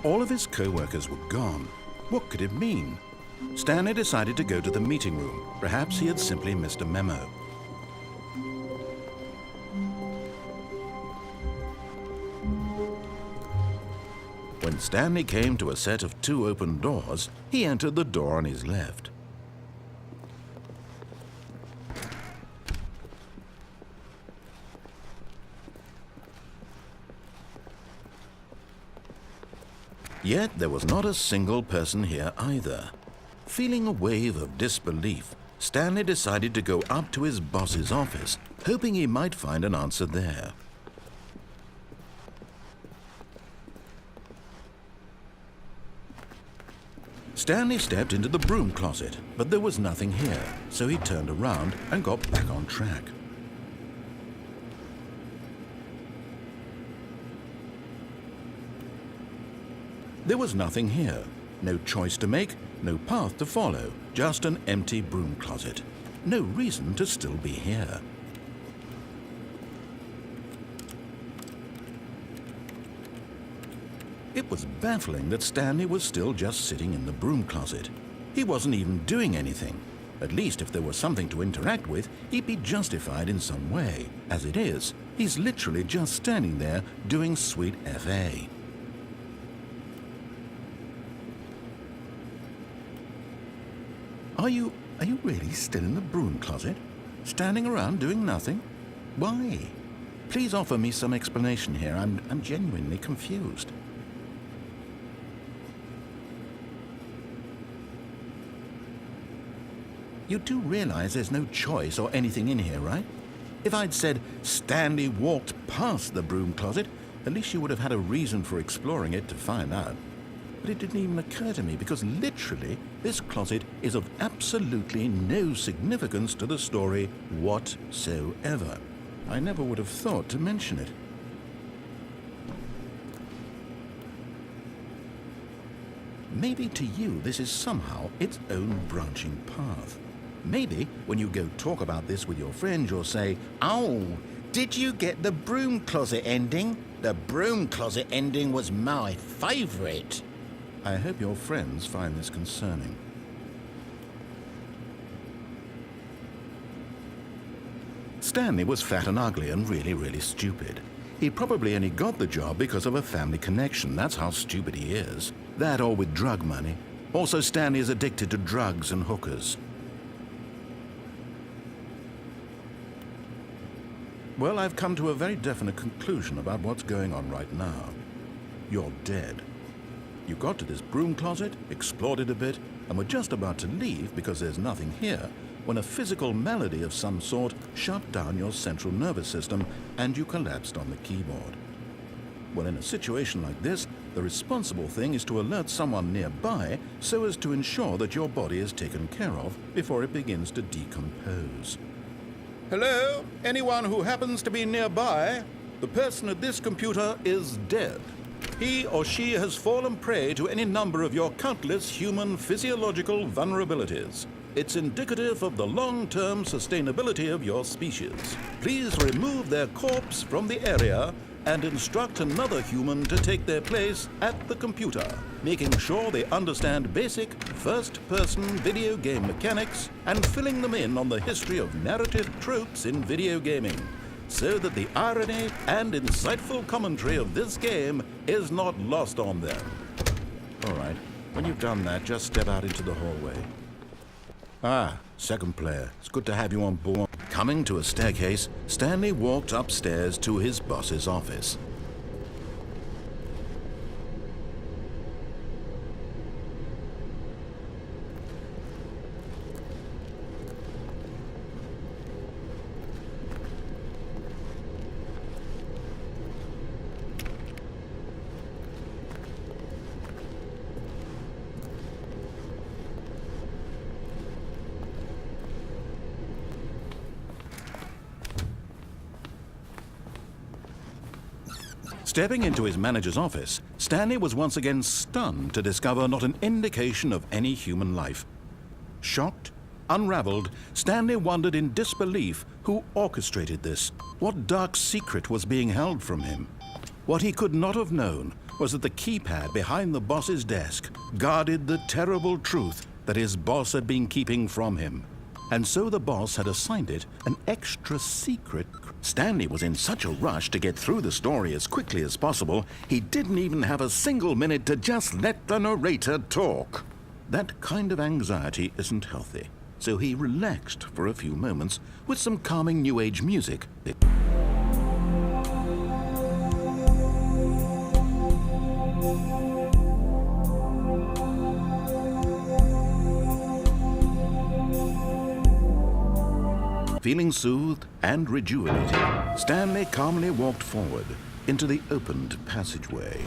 All of his co-workers were gone. What could it mean? Stanley decided to go to the meeting room. Perhaps he had simply missed a memo. When Stanley came to a set of 2 open doors, he entered the door on his left. Yet there was not a single person here either. Feeling a wave of disbelief, Stanley decided to go up to his boss's office, hoping he might find an answer there. Stanley stepped into the broom closet, but there was nothing here, so he turned around and got back on track. There was nothing here. No choice to make, no path to follow, just an empty broom closet. No reason to still be here. It was baffling that Stanley was still just sitting in the broom closet. He wasn't even doing anything. At least if there was something to interact with, he'd be justified in some way. As it is, he's literally just standing there doing sweet FA. Are you really still in the broom closet? Standing around doing nothing? Why? Please offer me some explanation here. I'm genuinely confused. You do realize there's no choice or anything in here, right? If I'd said Stanley walked past the broom closet, at least you would have had a reason for exploring it to find out. But it didn't even occur to me because literally this closet is of absolutely no significance to the story whatsoever. I never would have thought to mention it. Maybe to you this is somehow its own branching path. Maybe when you go talk about this with your friends, you'll say, "Oh, did you get the broom closet ending? The broom closet ending was my favorite." I hope your friends find this concerning. Stanley was fat and ugly and really stupid. He probably only got the job because of a family connection. That's how stupid he is. That or with drug money. Also, Stanley is addicted to drugs and hookers. Well, I've come to a very definite conclusion about what's going on right now. You're dead. You got to this broom closet, explored it a bit, and were just about to leave because there's nothing here, when a physical malady of some sort shut down your central nervous system and you collapsed on the keyboard. Well, in a situation like this, the responsible thing is to alert someone nearby so as to ensure that your body is taken care of before it begins to decompose. Hello? Anyone who happens to be nearby? The person at this computer is dead. He or she has fallen prey to any number of your countless human physiological vulnerabilities. It's indicative of the long-term sustainability of your species. Please remove their corpse from the area and instruct another human to take their place at the computer, making sure they understand basic first-person video game mechanics and filling them in on the history of narrative tropes in video gaming, so that the irony and insightful commentary of this game is not lost on them. All right, when you've done that, just step out into the hallway. Ah, second player. It's good to have you on board. Coming to a staircase, Stanley walked upstairs to his boss's office. Stepping into his manager's office, Stanley was once again stunned to discover not an indication of any human life. Shocked, unraveled, Stanley wondered in disbelief who orchestrated this. What dark secret was being held from him? What he could not have known was that the keypad behind the boss's desk guarded the terrible truth that his boss had been keeping from him. And so the boss had assigned it an extra secret. Stanley was in such a rush to get through the story as quickly as possible, he didn't even have a single minute to just let the narrator talk. That kind of anxiety isn't healthy, so he relaxed for a few moments with some calming New Age music. Feeling soothed and rejuvenated, Stanley calmly walked forward into the opened passageway.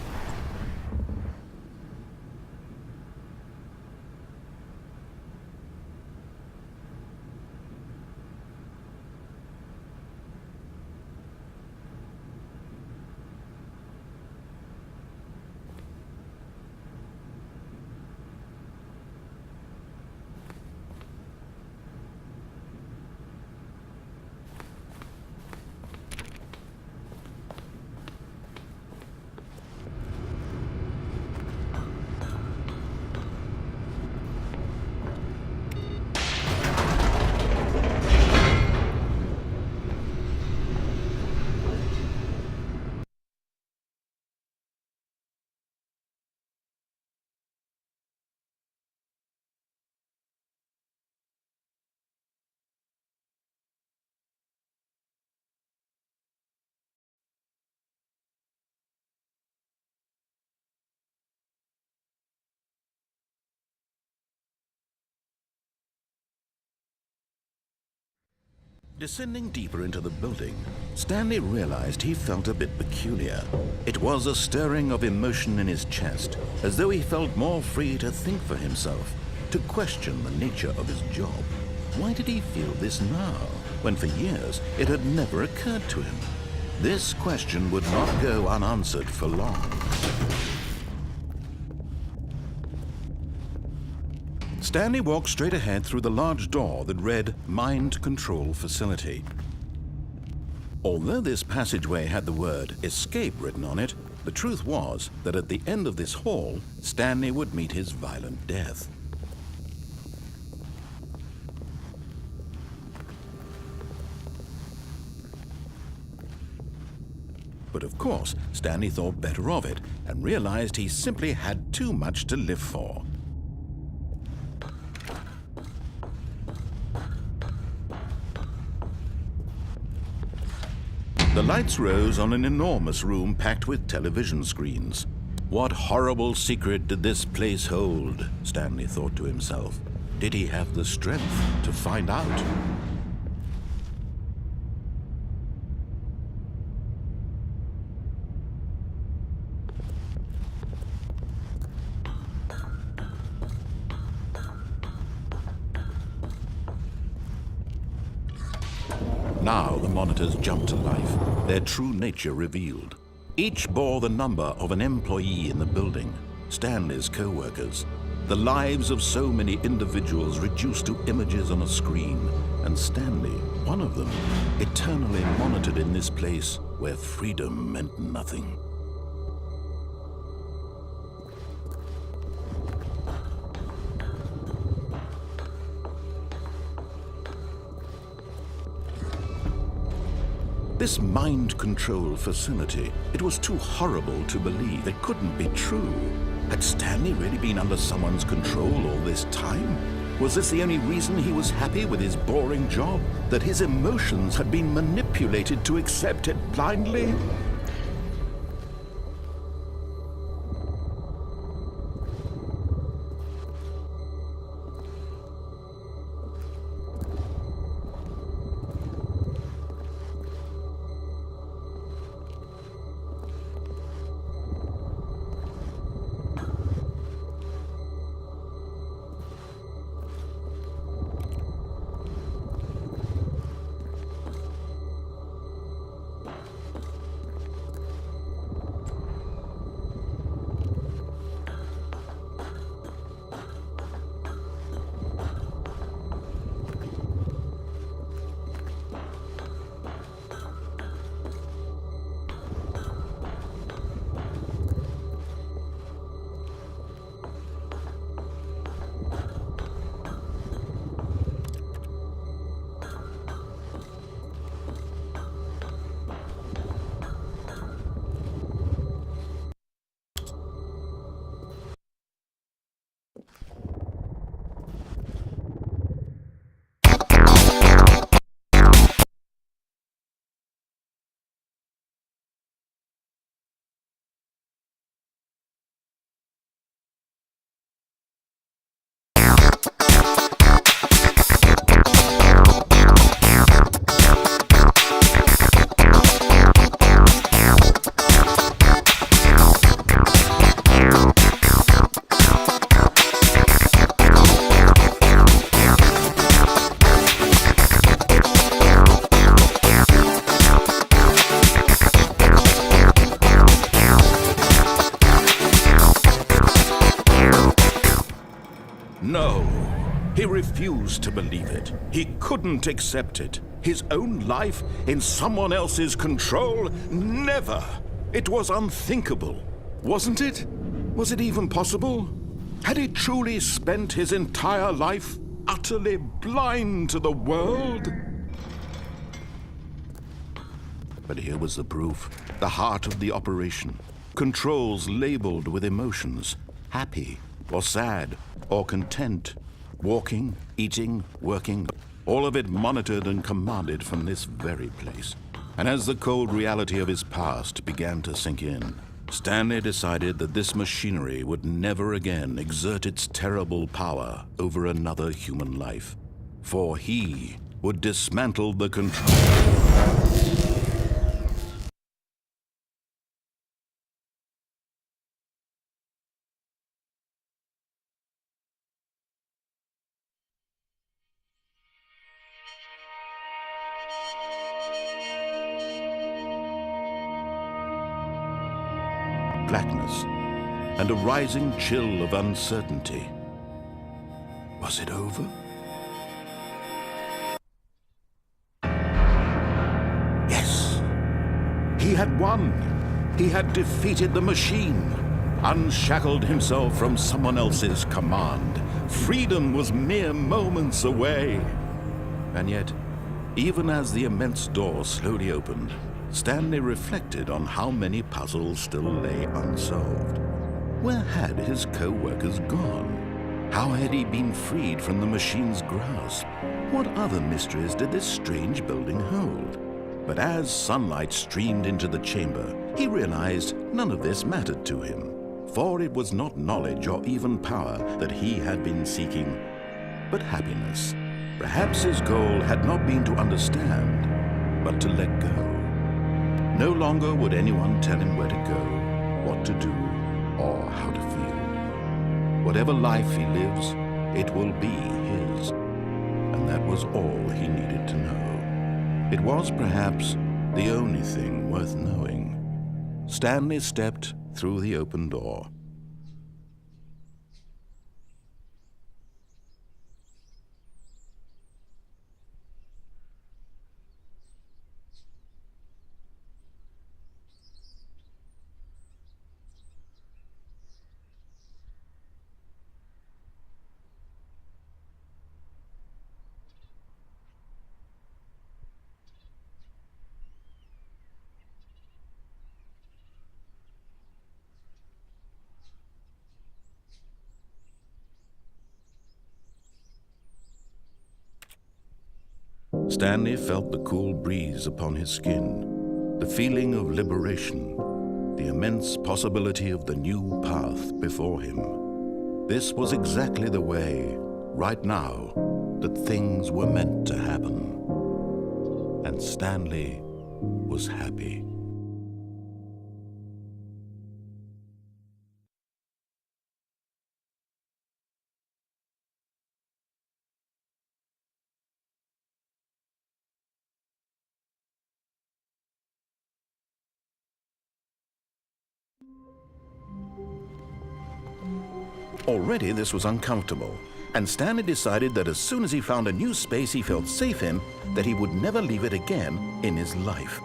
Descending deeper into the building, Stanley realized he felt a bit peculiar. It was a stirring of emotion in his chest, as though he felt more free to think for himself, to question the nature of his job. Why did he feel this now, when for years it had never occurred to him? This question would not go unanswered for long. Stanley walked straight ahead through the large door that read Mind Control Facility. Although this passageway had the word Escape written on it, the truth was that at the end of this hall, Stanley would meet his violent death. But of course, Stanley thought better of it and realized he simply had too much to live for. The lights rose on an enormous room packed with television screens. What horrible secret did this place hold? Stanley thought to himself. Did he have the strength to find out? Now the monitors jumped to life, their true nature revealed. Each bore the number of an employee in the building, Stanley's co-workers. The lives of so many individuals reduced to images on a screen, and Stanley, one of them, eternally monitored in this place where freedom meant nothing. This mind control facility, it was too horrible to believe. It couldn't be true. Had Stanley really been under someone's control all this time? Was this the only reason he was happy with his boring job? That his emotions had been manipulated to accept it blindly? He refused to believe it. He couldn't accept it. His own life in someone else's control? Never! It was unthinkable, wasn't it? Was it even possible? Had he truly spent his entire life utterly blind to the world? But here was the proof, the heart of the operation. Controls labeled with emotions, happy or sad or content. Walking, eating, working, all of it monitored and commanded from this very place. And as the cold reality of his past began to sink in, Stanley decided that this machinery would never again exert its terrible power over another human life. For he would dismantle the control. Blackness, and a rising chill of uncertainty. Was it over? Yes! He had won! He had defeated the machine, unshackled himself from someone else's command. Freedom was mere moments away. And yet, even as the immense door slowly opened, Stanley reflected on how many puzzles still lay unsolved. Where had his co-workers gone? How had he been freed from the machine's grasp? What other mysteries did this strange building hold? But as sunlight streamed into the chamber, he realized none of this mattered to him, for it was not knowledge or even power that he had been seeking, but happiness. Perhaps his goal had not been to understand, but to let go. No longer would anyone tell him where to go, what to do, or how to feel. Whatever life he lives, it will be his. And that was all he needed to know. It was perhaps the only thing worth knowing. Stanley stepped through the open door. Stanley felt the cool breeze upon his skin, the feeling of liberation, the immense possibility of the new path before him. This was exactly the way, right now, that things were meant to happen. And Stanley was happy. Already this was uncomfortable, and Stanley decided that as soon as he found a new space he felt safe in, that he would never leave it again in his life.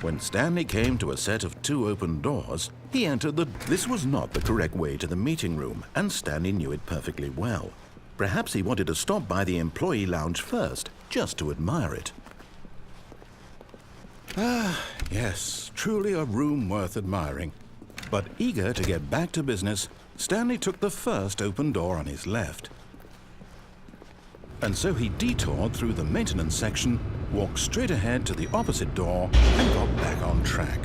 When Stanley came to a set of 2 open doors, he entered This was not the correct way to the meeting room, and Stanley knew it perfectly well. Perhaps he wanted to stop by the employee lounge first, just to admire it. Ah, yes, truly a room worth admiring. But eager to get back to business, Stanley took the first open door on his left. And so he detoured through the maintenance section, walked straight ahead to the opposite door, and got back on track.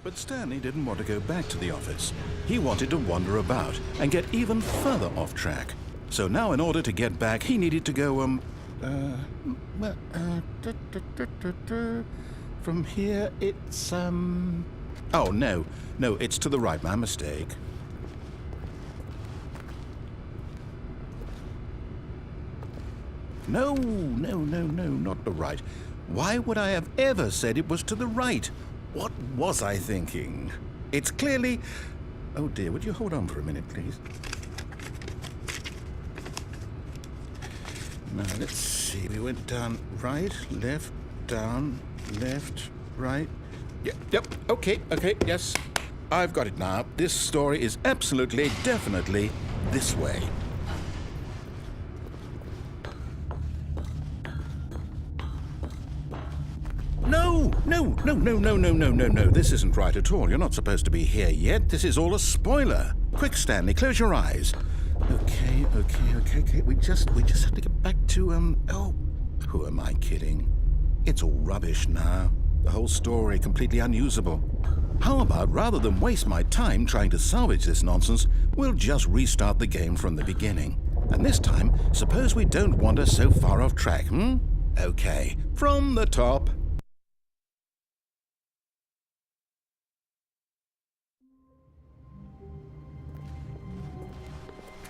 But Stanley didn't want to go back to the office. He wanted to wander about and get even further off track. So now in order to get back, he needed to go, Well, from here it's, Oh, no. No, it's to the right. My mistake. No, not the right. Why would I have ever said it was to the right? What was I thinking? It's clearly... Oh dear, would you hold on for a minute, please? Now, let's see. We went down right, left, down, left, right. Yep, okay, yes. I've got it now. This story is absolutely, definitely this way. No. This isn't right at all. You're not supposed to be here yet. This is all a spoiler. Quick, Stanley, close your eyes. Okay. We just have to get back to, oh, who am I kidding? It's all rubbish now. The whole story completely unusable. How about, rather than waste my time trying to salvage this nonsense, we'll just restart the game from the beginning. And this time, suppose we don't wander so far off track, Okay, from the top.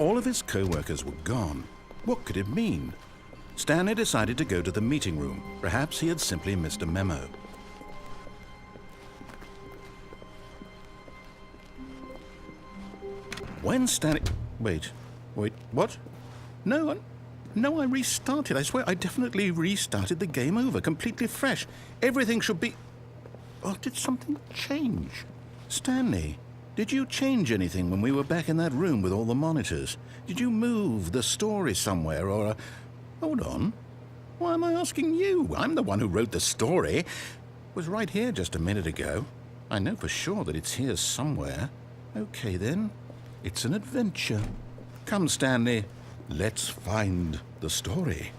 All of his co-workers were gone. What could it mean? Stanley decided to go to the meeting room. Perhaps he had simply missed a memo. When Stanley... Wait, what? No, I restarted. I swear, I definitely restarted the game over, completely fresh. Everything should be... Oh, did something change? Stanley, did you change anything when we were back in that room with all the monitors? Did you move the story somewhere, or... Hold on. Why am I asking you? I'm the one who wrote the story. It was right here just a minute ago. I know for sure that it's here somewhere. Okay, then. It's an adventure. Come, Stanley. Let's find the story.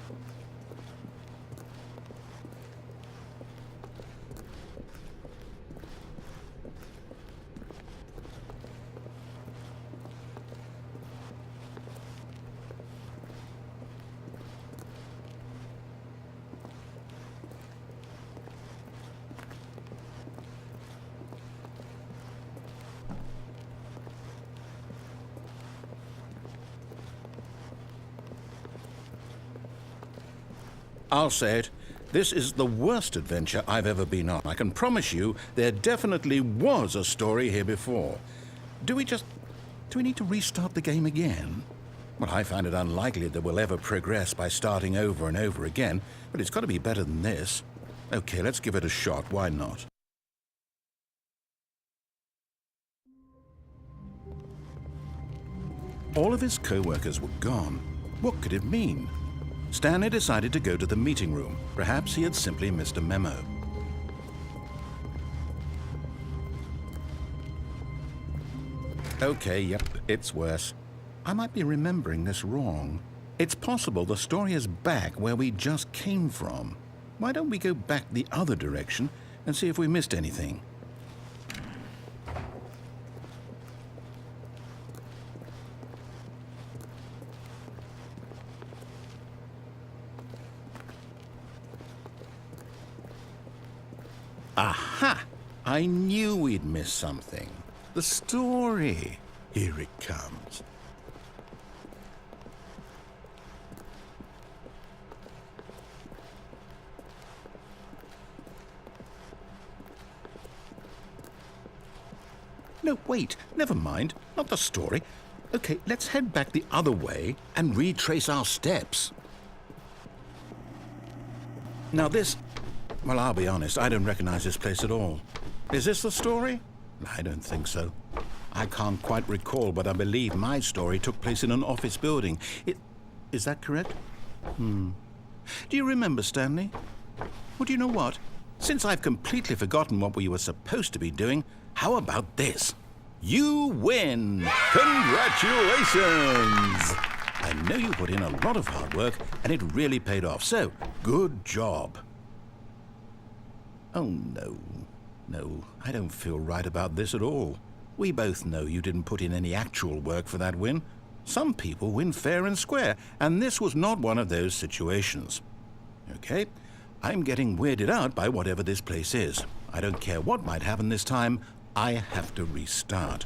I'll say it. This is the worst adventure I've ever been on. I can promise you there definitely was a story here before. Do we need to restart the game again? Well, I find it unlikely that we'll ever progress by starting over and over again, but it's got to be better than this. Okay, let's give it a shot. Why not? All of his co-workers were gone. What could it mean? Stanley decided to go to the meeting room. Perhaps he had simply missed a memo. Okay, yep, it's worse. I might be remembering this wrong. It's possible the story is back where we just came from. Why don't we go back the other direction and see if we missed anything? Aha! I knew we'd miss something. The story. Here it comes. No, wait. Never mind. Not the story. Okay, let's head back the other way and retrace our steps. Now this... Well, I'll be honest, I don't recognize this place at all. Is this the story? I don't think so. I can't quite recall, but I believe my story took place in an office building. Is that correct? Do you remember, Stanley? Well, do you know what? Since I've completely forgotten what we were supposed to be doing, how about this? You win! Congratulations! I know you put in a lot of hard work, and it really paid off, so good job. Oh, no, I don't feel right about this at all. We both know you didn't put in any actual work for that win. Some people win fair and square, and this was not one of those situations. Okay, I'm getting weirded out by whatever this place is. I don't care what might happen this time, I have to restart.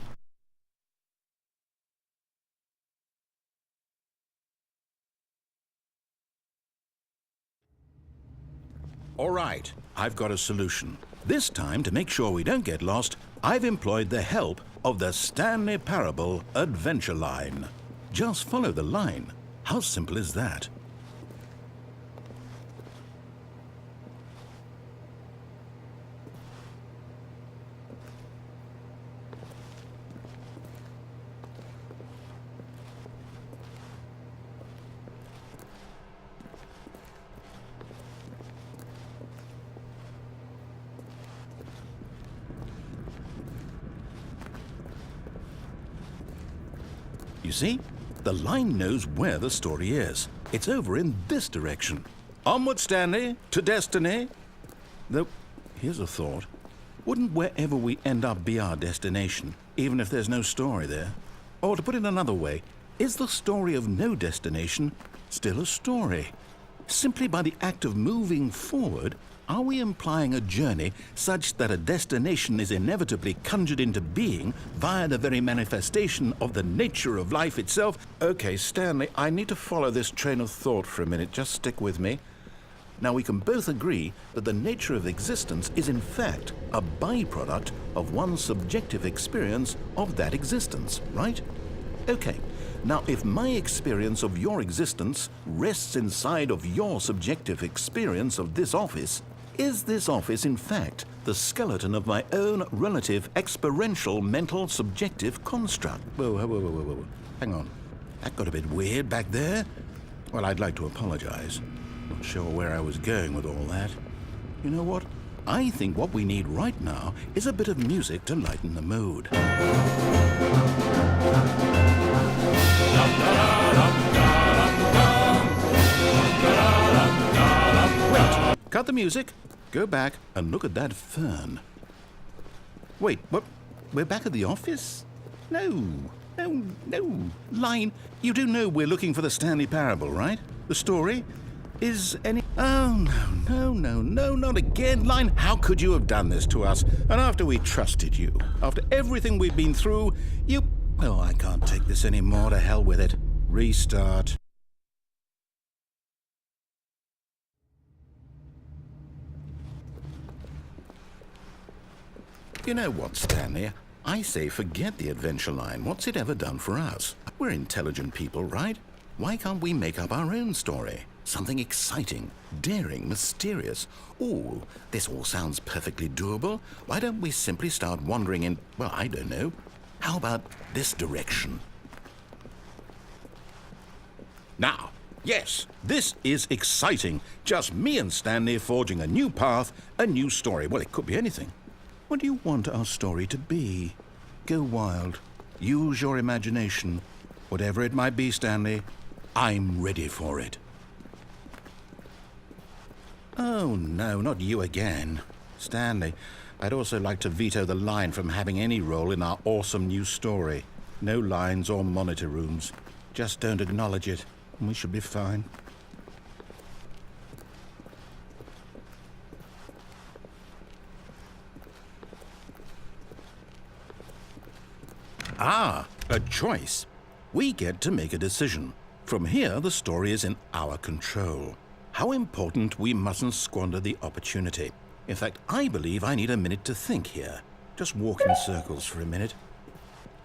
All right, I've got a solution. This time, to make sure we don't get lost, I've employed the help of the Stanley Parable Adventure Line. Just follow the line. How simple is that? You see, the line knows where the story is. It's over in this direction. Onward, Stanley, to destiny. Though, here's a thought. Wouldn't wherever we end up be our destination, even if there's no story there? Or to put it another way, is the story of no destination still a story? Simply by the act of moving forward, are we implying a journey such that a destination is inevitably conjured into being via the very manifestation of the nature of life itself? Okay, Stanley, I need to follow this train of thought for a minute. Just stick with me. Now, we can both agree that the nature of existence is in fact a byproduct of one's subjective experience of that existence, right? Okay. Now, if my experience of your existence rests inside of your subjective experience of this office, is this office, in fact, the skeleton of my own relative experiential mental subjective construct? Whoa. Hang on. That got a bit weird back there. Well, I'd like to apologize. Not sure where I was going with all that. You know what? I think what we need right now is a bit of music to lighten the mood. Wait, cut the music. Go back and look at that fern. Wait, what? We're back at the office? No. Line, you do know we're looking for the Stanley Parable, right? The story? Is any... Oh, no, not again. Line, how could you have done this to us? And after we trusted you, after everything we've been through, you... Oh, I can't take this anymore. To hell with it. Restart. You know what, Stanley? I say forget the adventure line. What's it ever done for us? We're intelligent people, right? Why can't we make up our own story? Something exciting, daring, mysterious. Ooh, this all sounds perfectly doable. Why don't we simply start wandering in, well, I don't know. How about this direction? Now, yes, this is exciting. Just me and Stanley forging a new path, a new story. Well, it could be anything. What do you want our story to be? Go wild. Use your imagination. Whatever it might be, Stanley, I'm ready for it. Oh, no, not you again. Stanley, I'd also like to veto the line from having any role in our awesome new story. No lines or monitor rooms. Just don't acknowledge it, and we should be fine. Ah, a choice. We get to make a decision. From here, the story is in our control. How important we mustn't squander the opportunity. In fact, I believe I need a minute to think here. Just walk in circles for a minute.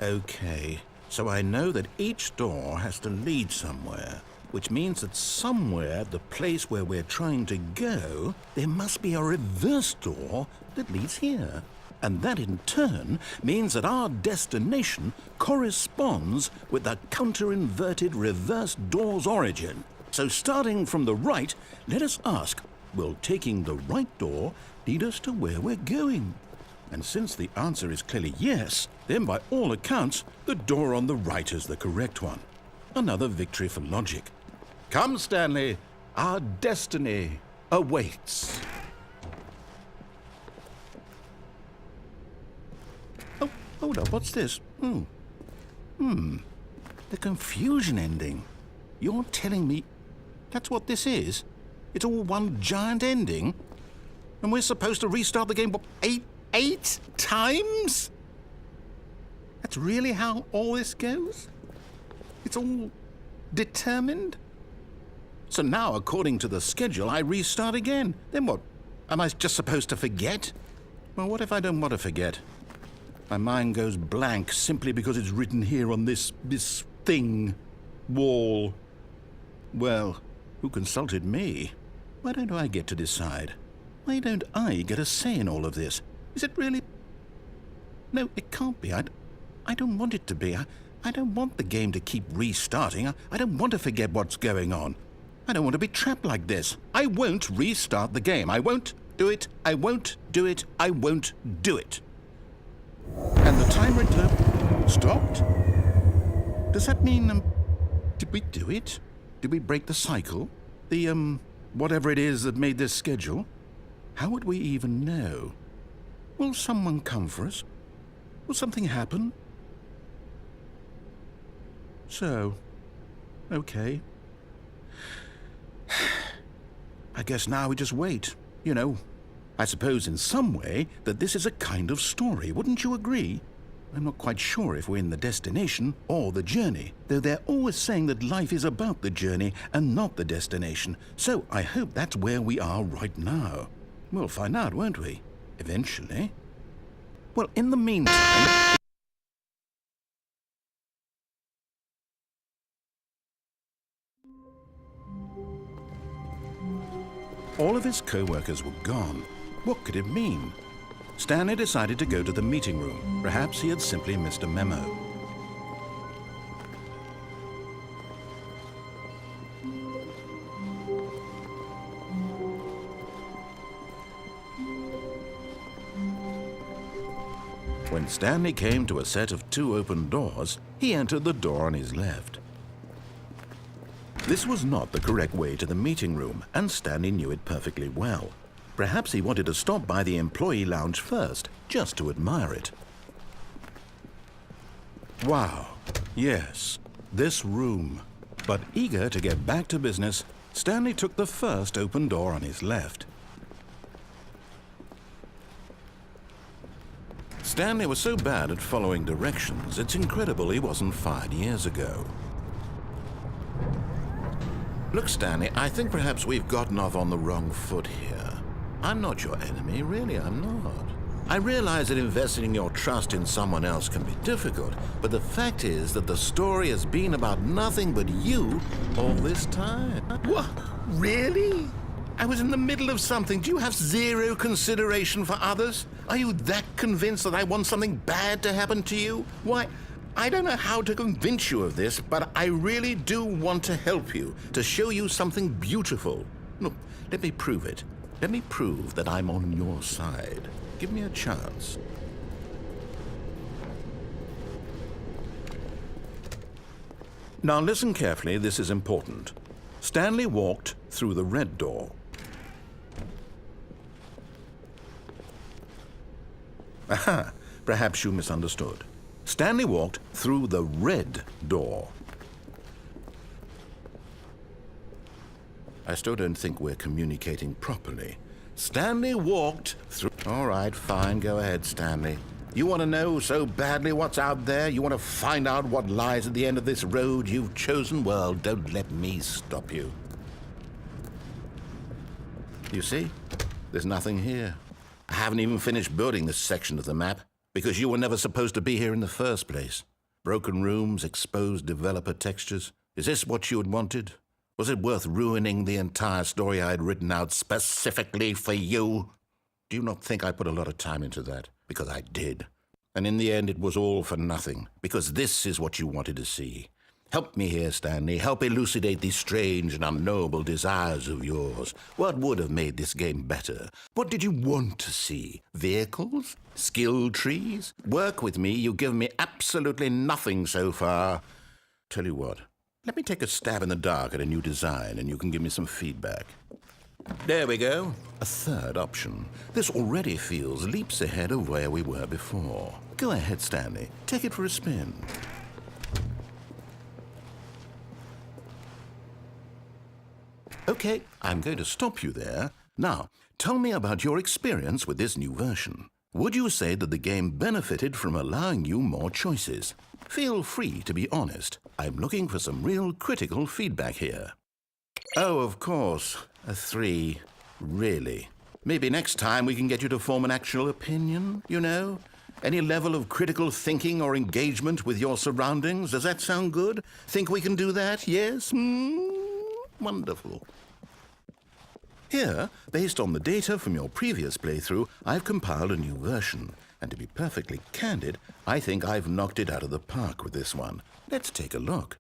Okay, so I know that each door has to lead somewhere, which means that somewhere at the place where we're trying to go, there must be a reverse door that leads here. And that in turn means that our destination corresponds with the counter-inverted reverse door's origin. So starting from the right, let us ask, will taking the right door lead us to where we're going? And since the answer is clearly yes, then by all accounts, the door on the right is the correct one. Another victory for logic. Come, Stanley, our destiny awaits. Oh, hold up, what's this? The confusion ending. You're telling me that's what this is? It's all one giant ending. And we're supposed to restart the game, what, eight times? That's really how all this goes? It's all determined? So now, according to the schedule, I restart again. Then what? Am I just supposed to forget? Well, what if I don't want to forget? My mind goes blank simply because it's written here on this thing, wall. Well, who consulted me? Why don't I get to decide? Why don't I get a say in all of this? Is it really? No, it can't be. I don't want it to be. I don't want the game to keep restarting. I don't want to forget what's going on. I don't want to be trapped like this. I won't restart the game. I won't do it. I won't do it. I won't do it. And the timer stopped? Does that mean, did we do it? Did we break the cycle? The, whatever it is that made this schedule? How would we even know? Will someone come for us? Will something happen? So, okay. I guess now we just wait, you know. I suppose in some way that this is a kind of story, wouldn't you agree? I'm not quite sure if we're in the destination or the journey, though they're always saying that life is about the journey and not the destination. So I hope that's where we are right now. We'll find out, won't we? Eventually. Well, in the meantime... All of his co-workers were gone. What could it mean? Stanley decided to go to the meeting room. Perhaps he had simply missed a memo. When Stanley came to a set of 2 open doors, he entered the door on his left. This was not the correct way to the meeting room, and Stanley knew it perfectly well. Perhaps he wanted to stop by the employee lounge first, just to admire it. Wow, yes, this room. But eager to get back to business, Stanley took the first open door on his left. Stanley was so bad at following directions, it's incredible he wasn't fired years ago. Look, Stanley, I think perhaps we've gotten off on the wrong foot here. I'm not your enemy, really, I'm not. I realize that investing your trust in someone else can be difficult, but the fact is that the story has been about nothing but you all this time. What? Really? I was in the middle of something. Do you have zero consideration for others? Are you that convinced that I want something bad to happen to you? Why, I don't know how to convince you of this, but I really do want to help you, to show you something beautiful. Look, let me prove it. Let me prove that I'm on your side. Give me a chance. Now listen carefully, this is important. Stanley walked through the red door. Aha, perhaps you misunderstood. Stanley walked through the red door. I still don't think we're communicating properly. Stanley walked through... All right, fine, go ahead, Stanley. You want to know so badly what's out there? You want to find out what lies at the end of this road you've chosen? Well, don't let me stop you. You see? There's nothing here. I haven't even finished building this section of the map, because you were never supposed to be here in the first place. Broken rooms, exposed developer textures. Is this what you had wanted? Was it worth ruining the entire story I had written out specifically for you? Do you not think I put a lot of time into that? Because I did. And in the end, it was all for nothing, because this is what you wanted to see. Help me here, Stanley. Help elucidate these strange and unknowable desires of yours. What would have made this game better? What did you want to see? Vehicles? Skill trees? Work with me. You've given me absolutely nothing so far. Tell you what, let me take a stab in the dark at a new design, and you can give me some feedback. There we go. A third option. This already feels leaps ahead of where we were before. Go ahead, Stanley. Take it for a spin. Okay. Okay, I'm going to stop you there. Now, tell me about your experience with this new version. Would you say that the game benefited from allowing you more choices? Feel free to be honest. I'm looking for some real critical feedback here. Oh, of course. A 3. Really? Maybe next time we can get you to form an actual opinion, you know? Any level of critical thinking or engagement with your surroundings? Does that sound good? Think we can do that? Yes? Wonderful. Here, based on the data from your previous playthrough, I've compiled a new version. And to be perfectly candid, I think I've knocked it out of the park with this one. Let's take a look.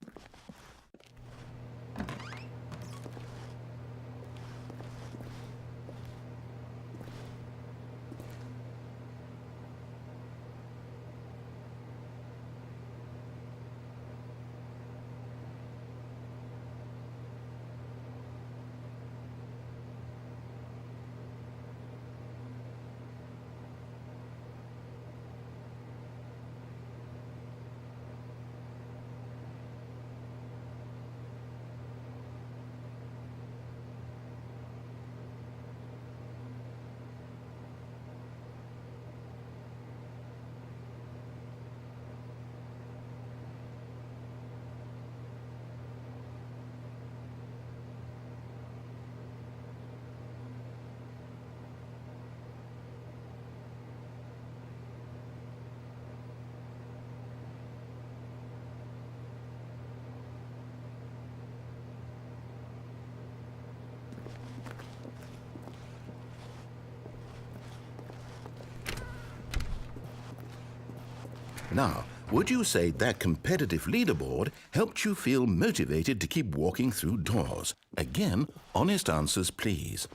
Now, would you say that competitive leaderboard helped you feel motivated to keep walking through doors? Again, honest answers, please.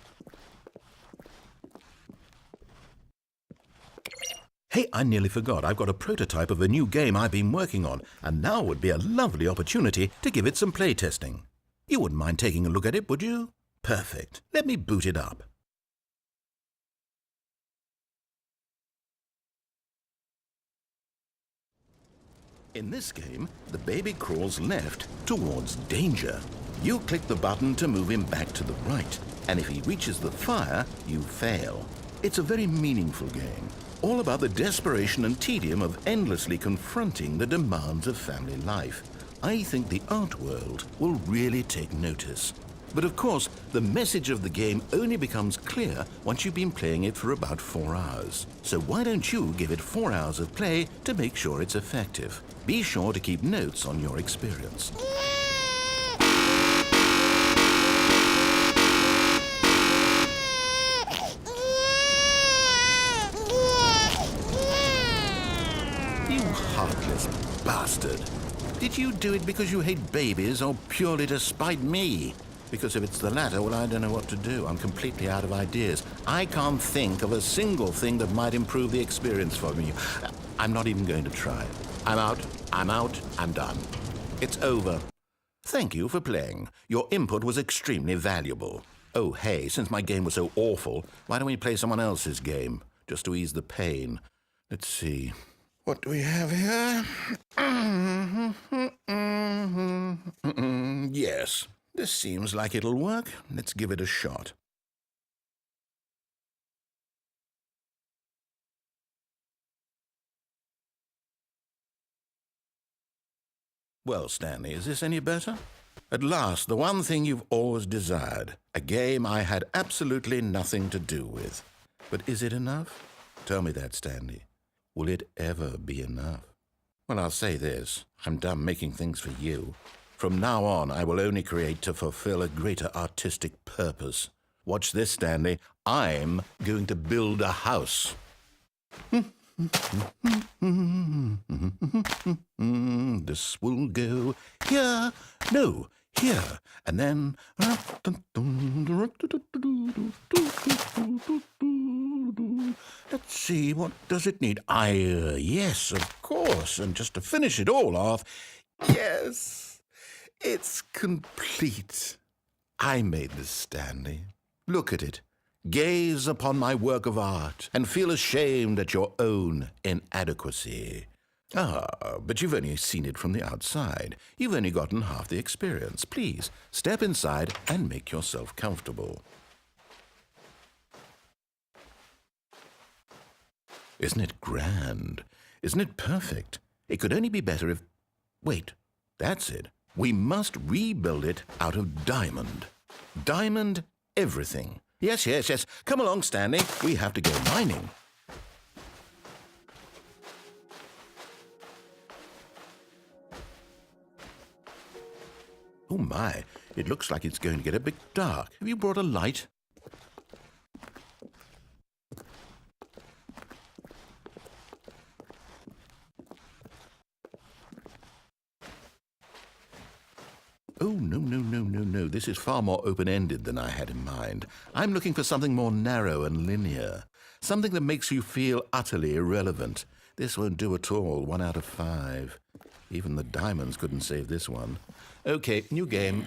Hey, I nearly forgot. I've got a prototype of a new game I've been working on, and now would be a lovely opportunity to give it some playtesting. You wouldn't mind taking a look at it, would you? Perfect. Let me boot it up. In this game, the baby crawls left towards danger. You click the button to move him back to the right, and if he reaches the fire, you fail. It's a very meaningful game, all about the desperation and tedium of endlessly confronting the demands of family life. I think the art world will really take notice. But of course, the message of the game only becomes clear once you've been playing it for about 4 hours. So why don't you give it 4 hours of play to make sure it's effective? Be sure to keep notes on your experience. You heartless bastard. Did you do it because you hate babies or purely to spite me? Because if it's the latter, well, I don't know what to do. I'm completely out of ideas. I can't think of a single thing that might improve the experience for me. I'm not even going to try. I'm out, I'm done. It's over. Thank you for playing. Your input was extremely valuable. Oh, hey, since my game was so awful, why don't we play someone else's game, just to ease the pain? Let's see. What do we have here? Yes. This seems like it'll work. Let's give it a shot. Well, Stanley, is this any better? At last, the one thing you've always desired. A game I had absolutely nothing to do with. But is it enough? Tell me that, Stanley. Will it ever be enough? Well, I'll say this. I'm done making things for you. From now on, I will only create to fulfill a greater artistic purpose. Watch this, Stanley. I'm going to build a house. This will go here, no, here, and then... Let's see, what does it need? Yes, of course, and just to finish it all off, yes... It's complete. I made this, Stanley. Look at it. Gaze upon my work of art and feel ashamed at your own inadequacy. Ah, but you've only seen it from the outside. You've only gotten half the experience. Please, step inside and make yourself comfortable. Isn't it grand? Isn't it perfect? It could only be better if... Wait, that's it. We must rebuild it out of diamond. Diamond everything. Yes, yes, yes. Come along, Stanley. We have to go mining. Oh my, it looks like it's going to get a bit dark. Have you brought a light? Oh, no. This is far more open-ended than I had in mind. I'm looking for something more narrow and linear. Something that makes you feel utterly irrelevant. This won't do at all. 1 out of 5. Even the diamonds couldn't save this one. Okay, new game.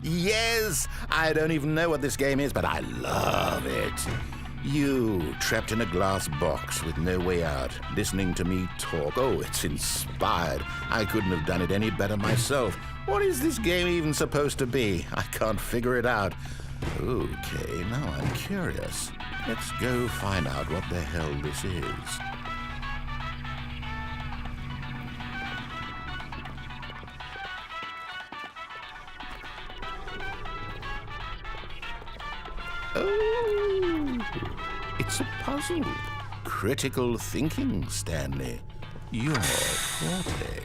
Yes! I don't even know what this game is, but I love it. You, trapped in a glass box with no way out, listening to me talk. Oh, it's inspired. I couldn't have done it any better myself. What is this game even supposed to be? I can't figure it out. Okay, now I'm curious. Let's go find out what the hell this is. Oh, it's a puzzle. Critical thinking, Stanley. Your forte.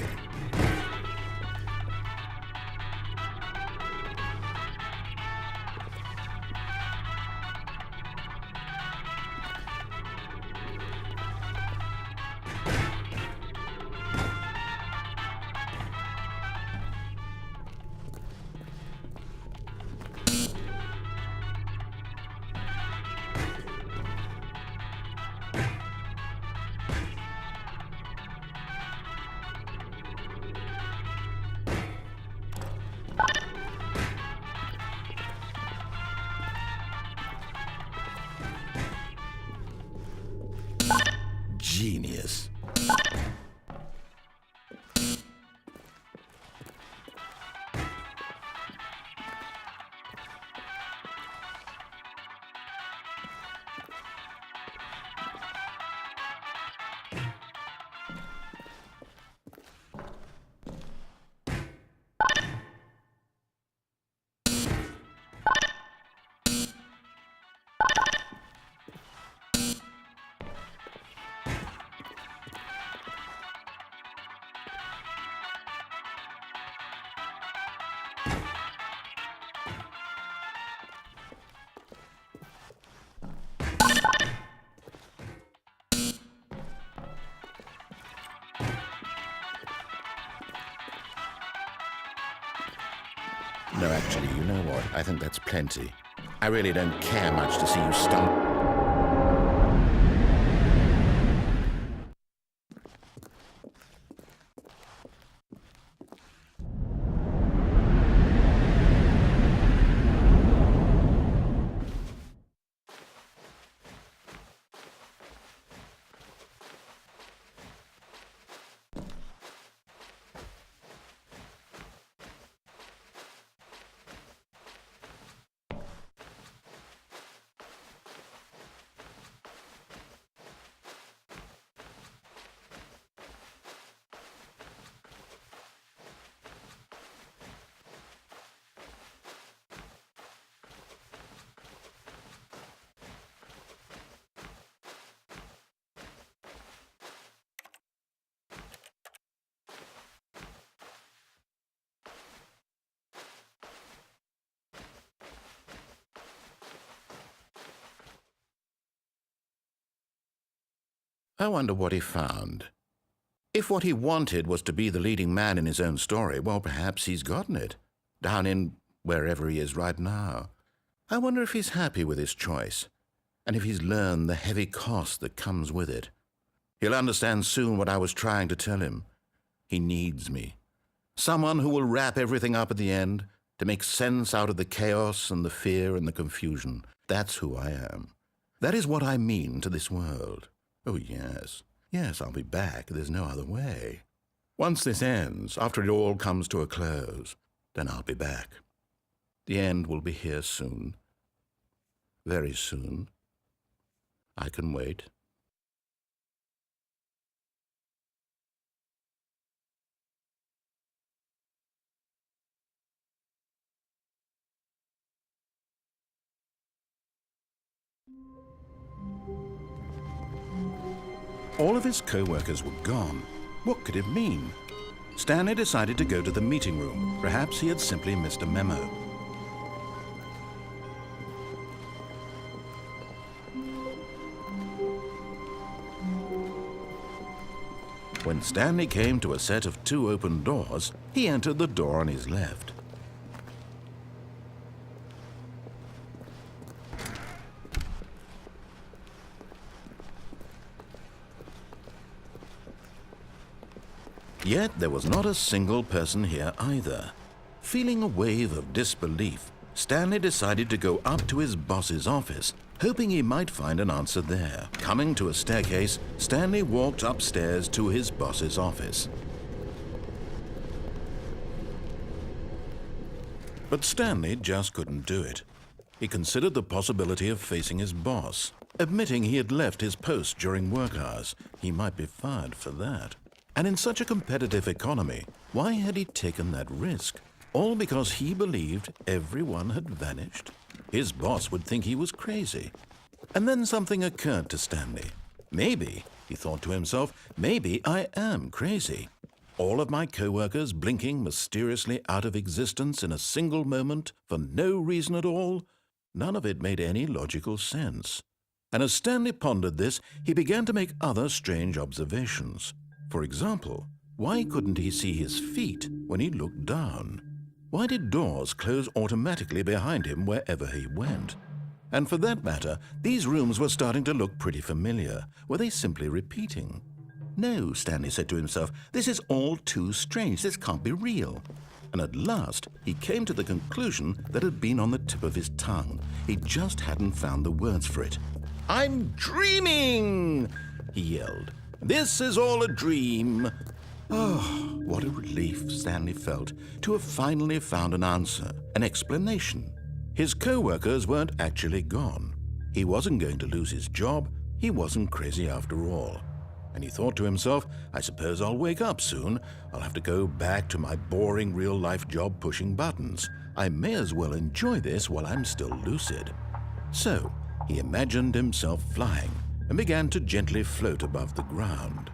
Genius. No, actually, you know what? I think that's plenty. I really don't care much to see you stumble. I wonder what he found. If what he wanted was to be the leading man in his own story, well, perhaps he's gotten it, down in wherever he is right now. I wonder if he's happy with his choice. And if he's learned the heavy cost that comes with it, he'll understand soon what I was trying to tell him. He needs me. Someone who will wrap everything up at the end to make sense out of the chaos and the fear and the confusion. That's who I am. That is what I mean to this world. Oh, yes. Yes, I'll be back. There's no other way. Once this ends, after it all comes to a close, then I'll be back. The end will be here soon. Very soon. I can wait. All of his co-workers were gone. What could it mean? Stanley decided to go to the meeting room. Perhaps he had simply missed a memo. When Stanley came to a set of 2 open doors, he entered the door on his left. Yet there was not a single person here either. Feeling a wave of disbelief, Stanley decided to go up to his boss's office, hoping he might find an answer there. Coming to a staircase, Stanley walked upstairs to his boss's office. But Stanley just couldn't do it. He considered the possibility of facing his boss. Admitting he had left his post during work hours, he might be fired for that. And in such a competitive economy, why had he taken that risk? All because he believed everyone had vanished? His boss would think he was crazy. And then something occurred to Stanley. Maybe, he thought to himself, maybe I am crazy. All of my co-workers blinking mysteriously out of existence in a single moment for no reason at all? None of it made any logical sense. And as Stanley pondered this, he began to make other strange observations. For example, why couldn't he see his feet when he looked down? Why did doors close automatically behind him wherever he went? And for that matter, these rooms were starting to look pretty familiar. Were they simply repeating? No, Stanley said to himself, this is all too strange. This can't be real. And at last, he came to the conclusion that had been on the tip of his tongue. He just hadn't found the words for it. "I'm dreaming!" he yelled. "This is all a dream." Oh, what a relief Stanley felt to have finally found an answer, an explanation. His co-workers weren't actually gone. He wasn't going to lose his job. He wasn't crazy after all. And he thought to himself, I suppose I'll wake up soon. I'll have to go back to my boring real-life job pushing buttons. I may as well enjoy this while I'm still lucid. So he imagined himself flying and began to gently float above the ground.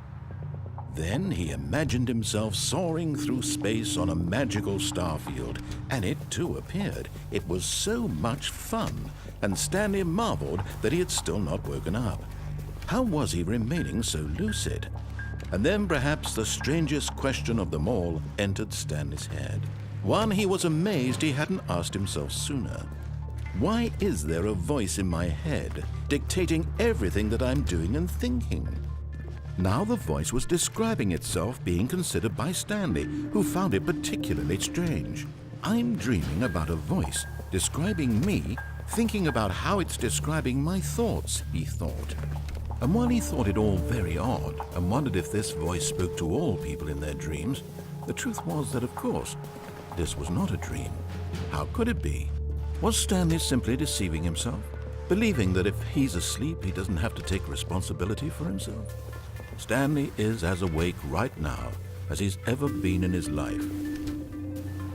Then he imagined himself soaring through space on a magical starfield, and it too appeared. It was so much fun, and Stanley marveled that he had still not woken up. How was he remaining so lucid? And then perhaps the strangest question of them all entered Stanley's head. One he was amazed he hadn't asked himself sooner. Why is there a voice in my head dictating everything that I'm doing and thinking? Now the voice was describing itself being considered by Stanley, who found it particularly strange. I'm dreaming about a voice describing me, thinking about how it's describing my thoughts, he thought. And while he thought it all very odd and wondered if this voice spoke to all people in their dreams, the truth was that, of course, this was not a dream. How could it be? Was Stanley simply deceiving himself, believing that if he's asleep, he doesn't have to take responsibility for himself? Stanley is as awake right now as he's ever been in his life.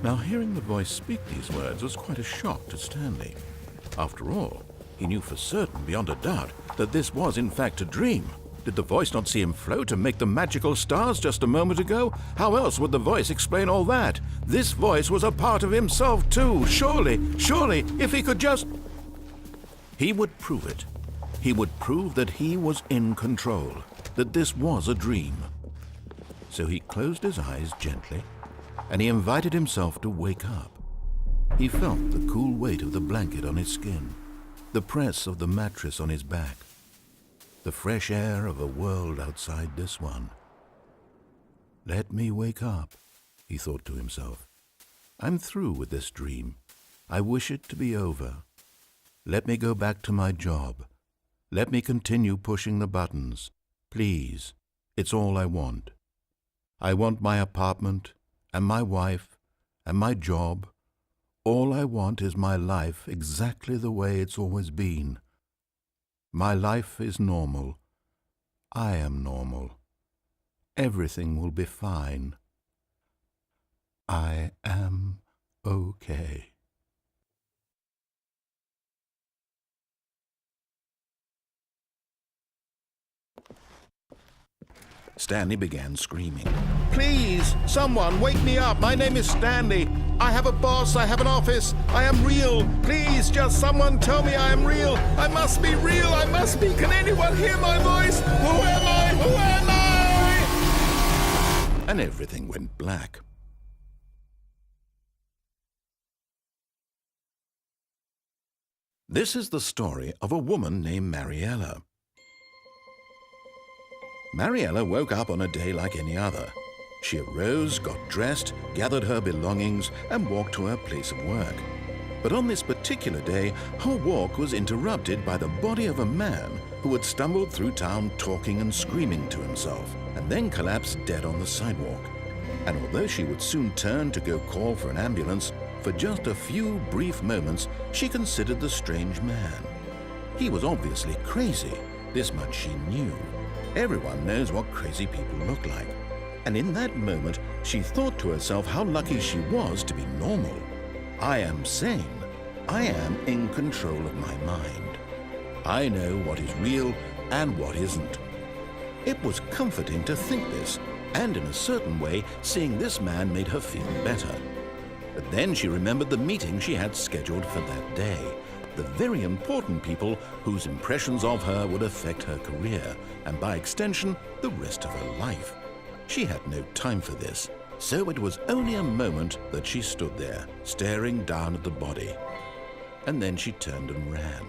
Now, hearing the voice speak these words was quite a shock to Stanley. After all, he knew for certain, beyond a doubt, that this was in fact a dream. Did the voice not see him float and make the magical stars just a moment ago? How else would the voice explain all that? This voice was a part of himself too. Surely, if he could just... He would prove it. He would prove that he was in control, that this was a dream. So he closed his eyes gently, and he invited himself to wake up. He felt the cool weight of the blanket on his skin. the press of the mattress on his back, the fresh air of a world outside this one. Let me wake up, he thought to himself. I'm through with this dream. I wish it to be over. Let me go back to my job. Let me continue pushing the buttons. Please, it's all I want. I want my apartment, and my wife, and my job. All I want is my life exactly the way it's always been. My life is normal. I am normal. Everything will be fine. I am okay. Stanley began screaming. Please, someone, wake me up. My name is Stanley. I have a boss. I have an office. I am real. Please, just someone tell me I am real. I must be real. I must be. Can anyone hear my voice? Who am I? Who am I? And everything went black. This is the story of a woman named Mariella. Mariella woke up on a day like any other. She arose, got dressed, gathered her belongings, and walked to her place of work. But on this particular day, her walk was interrupted by the body of a man who had stumbled through town talking and screaming to himself, and then collapsed dead on the sidewalk. And although she would soon turn to go call for an ambulance, for just a few brief moments she considered the strange man. He was obviously crazy, this much she knew. Everyone knows what crazy people look like. And in that moment, she thought to herself how lucky she was to be normal. I am sane. I am in control of my mind. I know what is real and what isn't. It was comforting to think this, and in a certain way, seeing this man made her feel better. But then she remembered the meeting she had scheduled for that day. The very important people whose impressions of her would affect her career, and by extension, the rest of her life. She had no time for this, so it was only a moment that she stood there, staring down at the body. And then she turned and ran.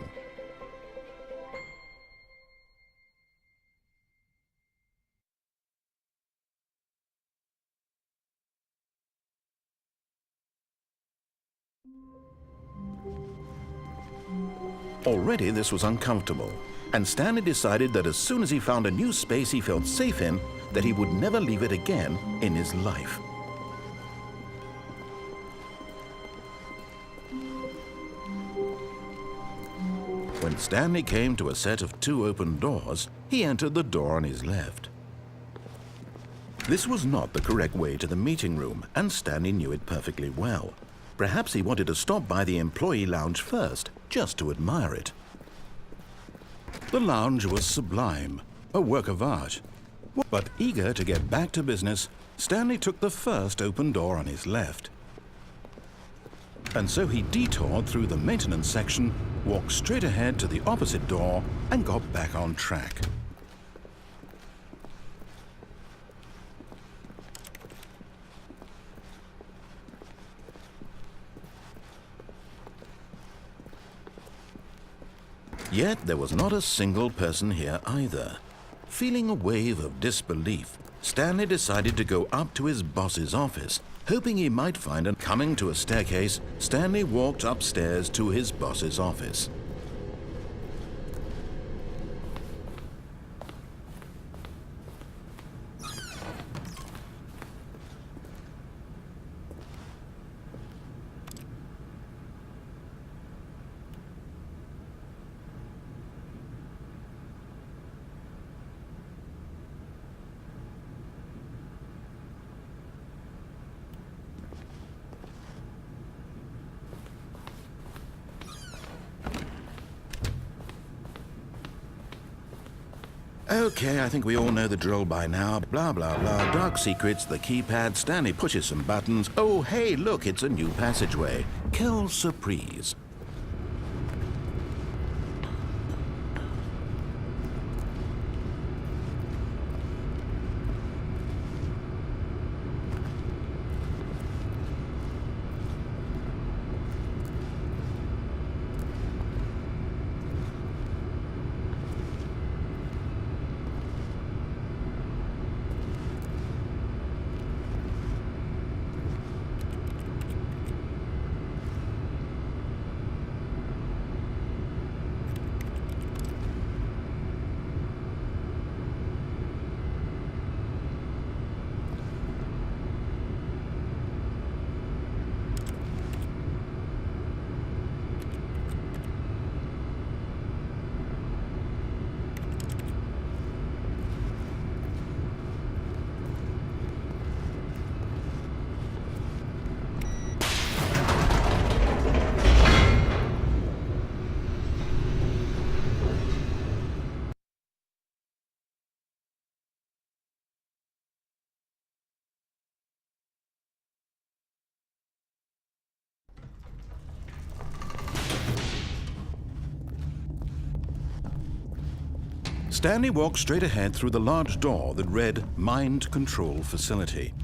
Already this was uncomfortable, and Stanley decided that as soon as he found a new space he felt safe in, that he would never leave it again in his life. When Stanley came to a set of 2 open doors, he entered the door on his left. This was not the correct way to the meeting room, and Stanley knew it perfectly well. Perhaps he wanted to stop by the employee lounge first, just to admire it. The lounge was sublime, a work of art. But eager to get back to business, Stanley took the first open door on his left. And so he detoured through the maintenance section, walked straight ahead to the opposite door, and got back on track. Yet there was not a single person here either. Feeling a wave of disbelief, Stanley decided to go up to his boss's office, hoping he might find him. Coming to a staircase, Stanley walked upstairs to his boss's office. Okay, I think we all know the drill by now. Blah, blah, blah. Dark secrets, the keypad. Stanley pushes some buttons. Oh, hey, look, it's a new passageway. Quelle surprise. Stanley walked straight ahead through the large door that read Mind Control Facility.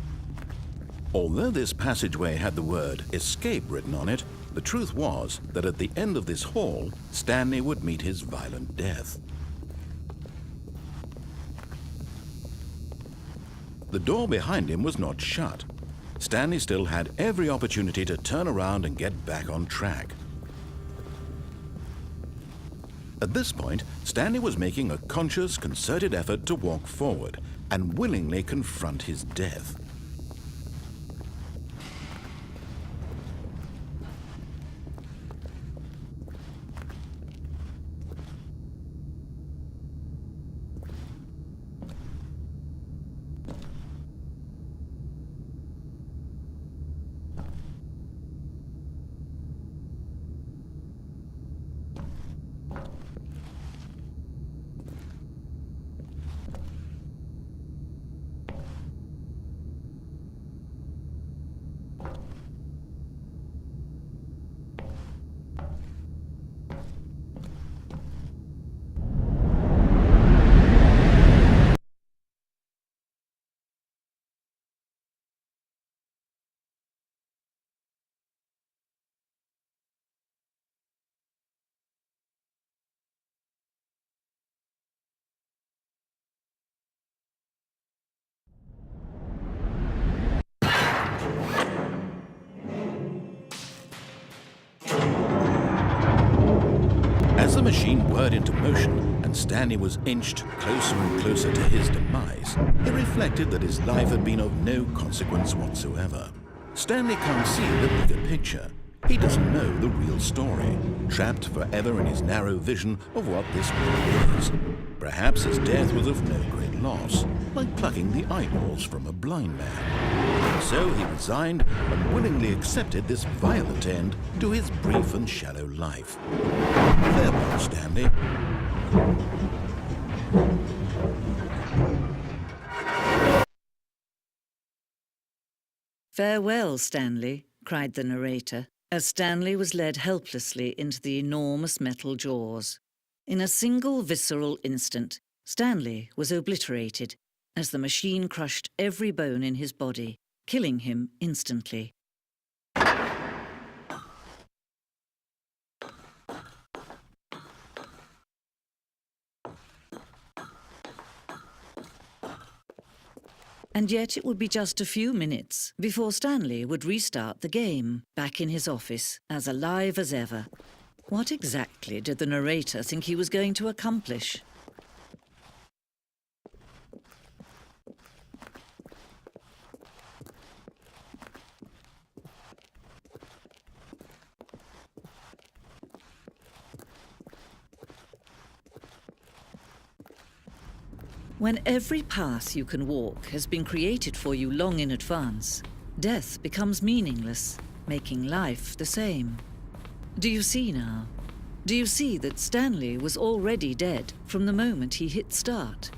Although this passageway had the word Escape written on it, the truth was that at the end of this hall, Stanley would meet his violent death. The door behind him was not shut. Stanley still had every opportunity to turn around and get back on track. At this point, Stanley was making a conscious, concerted effort to walk forward and willingly confront his death. As the machine whirred into motion and Stanley was inched closer and closer to his demise, he reflected that his life had been of no consequence whatsoever. Stanley can't see the bigger picture. He doesn't know the real story, trapped forever in his narrow vision of what this world is. Perhaps his death was of no great loss, like plucking the eyeballs from a blind man. So he resigned and willingly accepted this violent end to his brief and shallow life. Farewell, Stanley. "Farewell, Stanley," cried the narrator, as Stanley was led helplessly into the enormous metal jaws. In a single visceral instant, Stanley was obliterated as the machine crushed every bone in his body, killing him instantly. And yet it would be just a few minutes before Stanley would restart the game, back in his office, as alive as ever. What exactly did the narrator think he was going to accomplish? When every path you can walk has been created for you long in advance, death becomes meaningless, making life the same. Do you see now? Do you see that Stanley was already dead from the moment he hit start?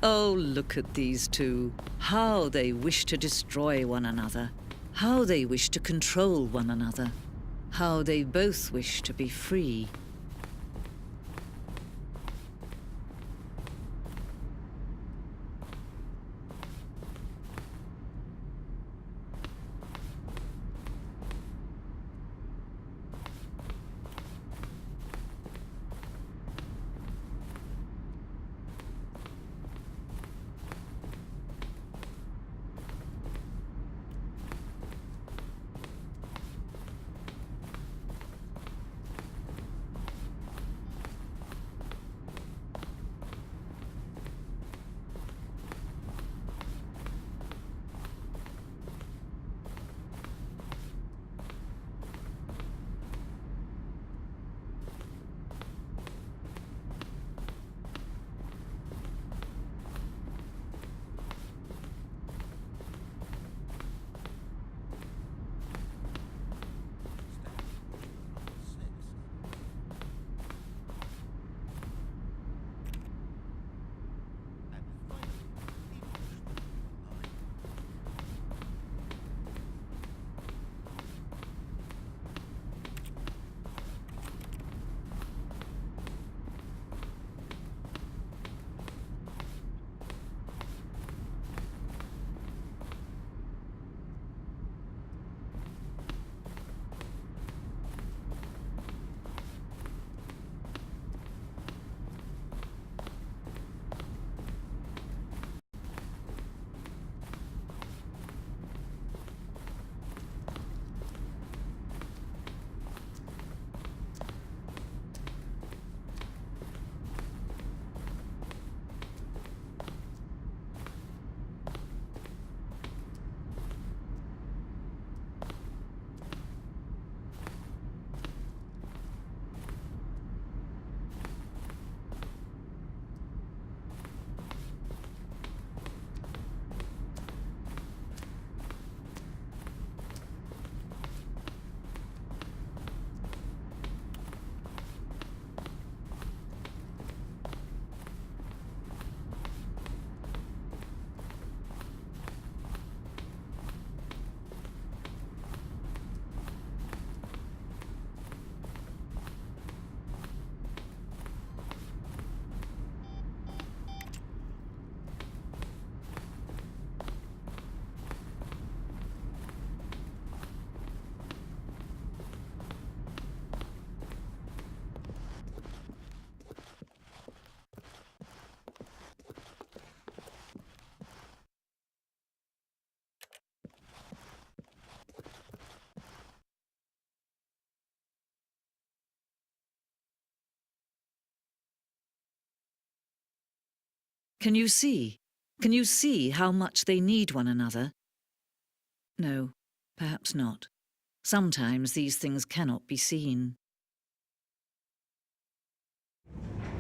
Oh, look at these two. How they wish to destroy one another. How they wish to control one another. How they both wish to be free. Can you see? Can you see how much they need one another? No, perhaps not. Sometimes these things cannot be seen.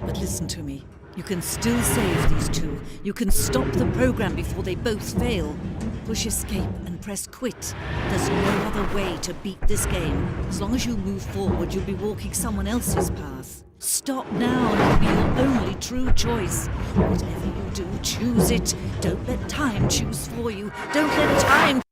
But listen to me. You can still save these two. You can stop the program before they both fail. Push escape and press quit. There's no other way to beat this game. As long as you move forward, you'll be walking someone else's path. Stop now and it'll be your only true choice. Whatever you do, choose it. Don't let time choose for you. Don't let time...